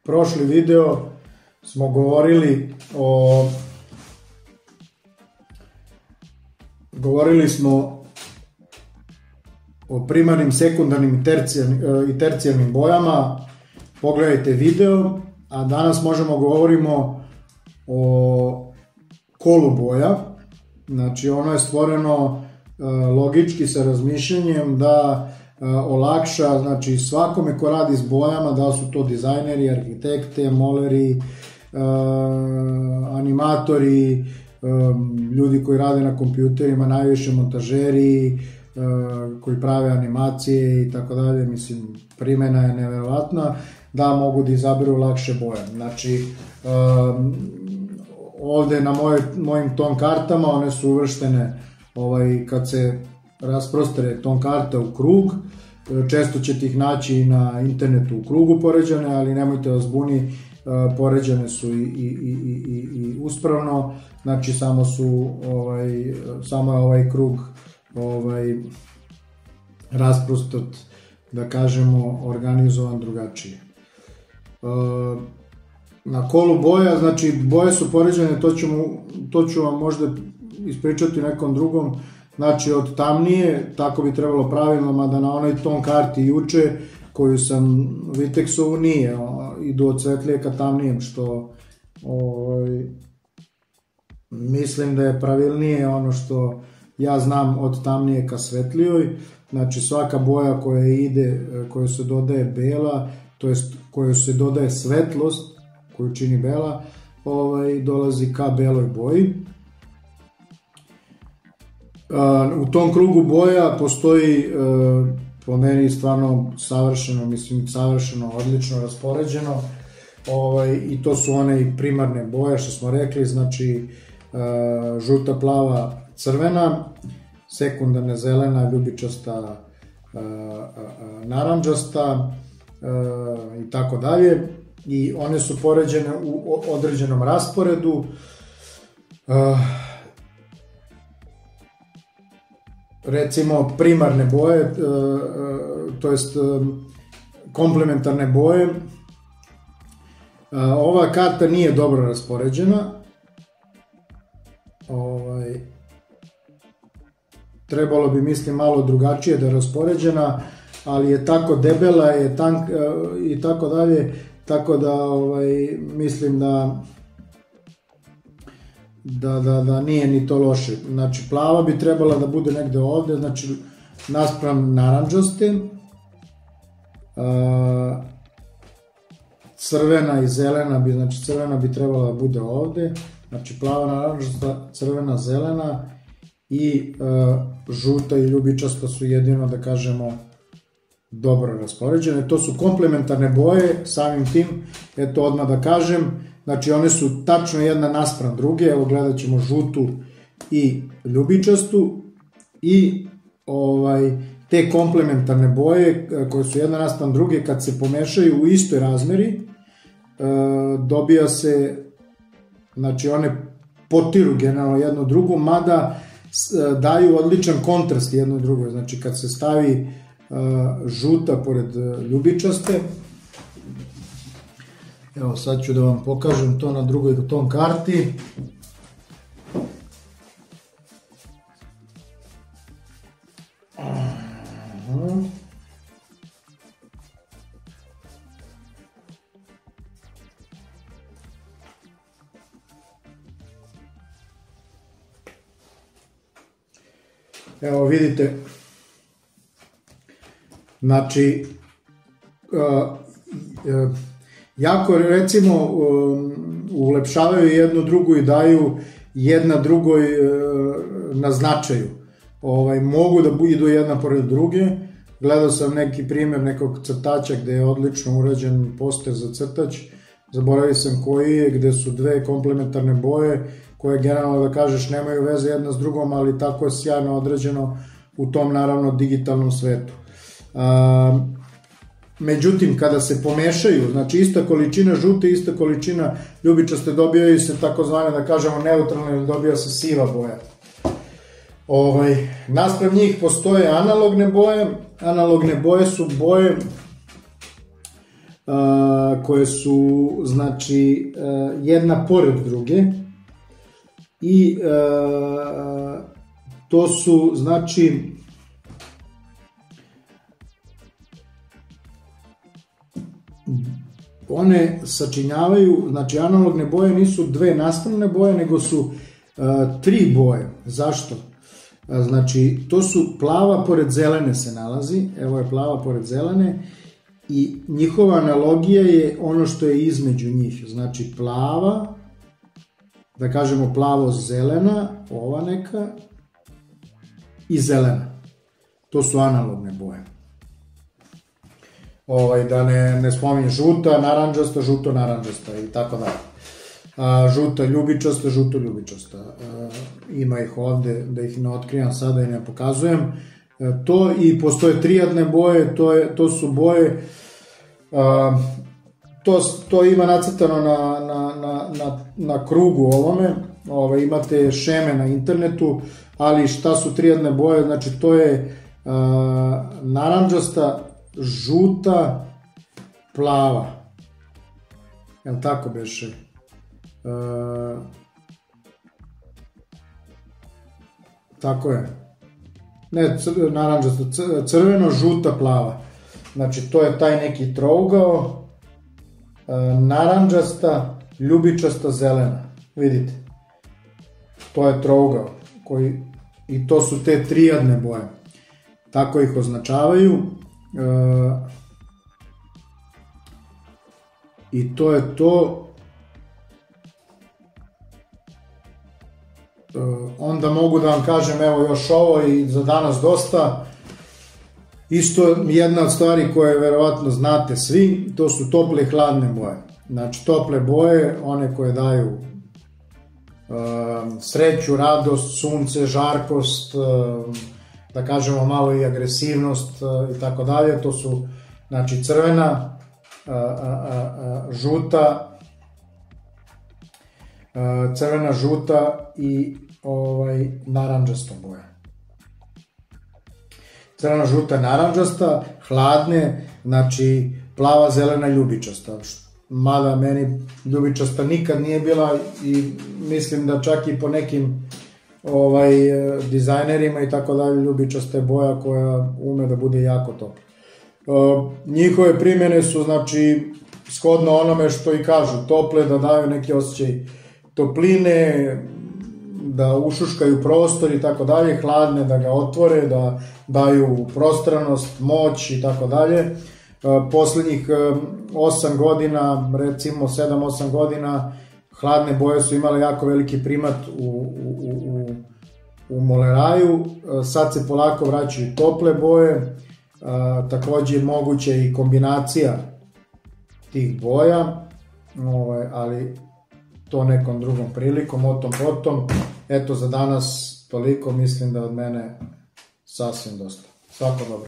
prošli video smo govorili o primarnim, sekundarnim i tercijarnim bojama. Pogledajte video, a danas možemo govorimo o kolu boja. Znači ono je stvoreno logički sa razmišljanjem da olakša, znači svakome ko radi s bojama, da li su to dizajneri, arhitekte, moleri, animatori, ljudi koji rade na kompjuterima, najviše montažeri, koji prave animacije i tako dalje, mislim, primjena je neverovatna, da mogu da izaberu lakše boje. Znači, ovde na mojim ton kartama, one su uvrštene, kad se rasprostere ton karta u krug, često ćete ih naći na internetu u krugu poređane, ali nemojte vas buni, poređane su i uspravno, znači samo je ovaj krug rasprostot, da kažemo, organizovan drugačije. Na kolu boja, znači boje su poređane, to ću vam možda ispričati nekom drugom, znači od tamnije, tako bi trebalo pravilno, mada na onoj ton karti juče koju sam Vitexovu nije, idu od svetlije ka tamnijem, što mislim da je pravilnije ono što ja znam od tamnije ka svetlijoj. Znači svaka boja koja ide, koja se dodaje bela, to jest koju se dodaje svetlost, koju čini bela, dolazi ka beloj boji. U tom krugu boja postoji, po meni stvarno savršeno, odlično raspoređeno, i to su one primarne boje što smo rekli, znači žuta, plava, crvena, sekundarna zelena, ljubičasta, narandžasta i tako dalje, i one su poređene u određenom rasporedu. Recimo primarne boje, to jest komplementarne boje, ova karta nije dobro raspoređena, trebalo bi, mislim, malo drugačije da je raspoređena, ali je tako debela, je tank i tako dalje, tako da mislim da nije ni to loše. Znači plava bi trebala da bude negde ovde, znači naspram narandžaste, crvena i zelena znači crvena bi trebala da bude ovde, znači plava, narandžasta, crvena, zelena i žuta i ljubičasta su jedino, da kažemo, dobro raspoređene. To su komplementarne boje, samim tim, eto odmah da kažem, znači one su tačno jedna naspram druge, evo gledat ćemo žutu i ljubičastu, i te komplementarne boje koje su jedna naspram druge, kad se pomešaju u istoj razmeri, dobija se, znači one potiru generalno jedno drugo, mada daju odličan kontrast jedno drugo, znači kad se stavi žuta pored ljubičaste, evo sad ću da vam pokažem to na drugoj ton karti. Evo vidite, znači jako recimo ulepšavaju jednu drugu i daju jedna drugoj na značaju. Mogu da idu jedna pored druge. Gledao sam neki primjer nekog crtača gde je odlično urađen poster za crtač, zaboravio sam koji je, gde su dve komplementarne boje koje generalno, da kažeš, nemaju veze jedna s drugom, ali tako je sjajno određeno u tom, naravno, digitalnom svetu. Međutim, kada se pomešaju, znači ista količina žute, ista količina ljubičaste, dobijaju se takozvane, da kažemo, neutralne, ili dobija se siva boja. Naspram njih postoje analogne boje. Analogne boje su boje koje su, znači, jedna pored druge i to su, znači, one sačinjavaju, znači analogne boje nisu dve naspramne boje, nego su tri boje. Zašto? Znači, to su plava pored zelene se nalazi, evo je plava pored zelene, i njihova analogija je ono što je između njih, znači plava, da kažemo plavo-zelena, ova neka, i zelena. To su analogne boje. Da ne spominje žuta, naranđasta, žuto-naranđasta i tako dalje. Žuta ljubičasta, žuto-ljubičasta. Ima ih ovde, da ih ne otkrivam sada i ne pokazujem. To i postoje trijadne boje, to su boje, to ima nacrtano na krugu ovome, imate šeme na internetu, ali šta su trijadne boje, znači to je naranđasta, žuta, plava, jel tako beše? Tako je. Ne, naranđasta, crveno, žuta, plava. Znači, to je taj neki trougao, naranđasta, ljubičasta, zelena. Vidite? To je trougao. I to su te trijadne boje. Tako ih označavaju. I to je to. Onda mogu da vam kažem, evo još ovo i za danas dosta. Isto jedna od stvari koje verovatno znate svi, to su tople i hladne boje. Znači tople boje, one koje daju sreću, radost, sunce, žarkost, da kažemo malo i agresivnost i tako dalje. To su, znači, crvena, žuta i naranđasta boja. Crvena, žuta, naranđasta, hladne, znači plava, zelena, ljubičasta. Mada meni ljubičasta nikad nije bila i mislim da čak i po nekim dizajnerima i tako dalje ljubičasta je boja koja ume da bude jako topla. Njihove primjene su, znači, shodno onome što i kažu, tople, da daju neki osjećaj topline, da ušuškaju prostor i tako dalje, hladne da ga otvore, da daju prostranost, moć i tako dalje. Poslednjih 8 godina, recimo 7-8 godina, hladne boje su imale jako veliki primat u moleraju. Sad se polako vraćaju tople boje, takođe je moguće i kombinacija tih boja, ali to nekom drugom prilikom, o tom potom. Eto, za danas toliko, mislim da od mene sasvim dosta. Svako dobro.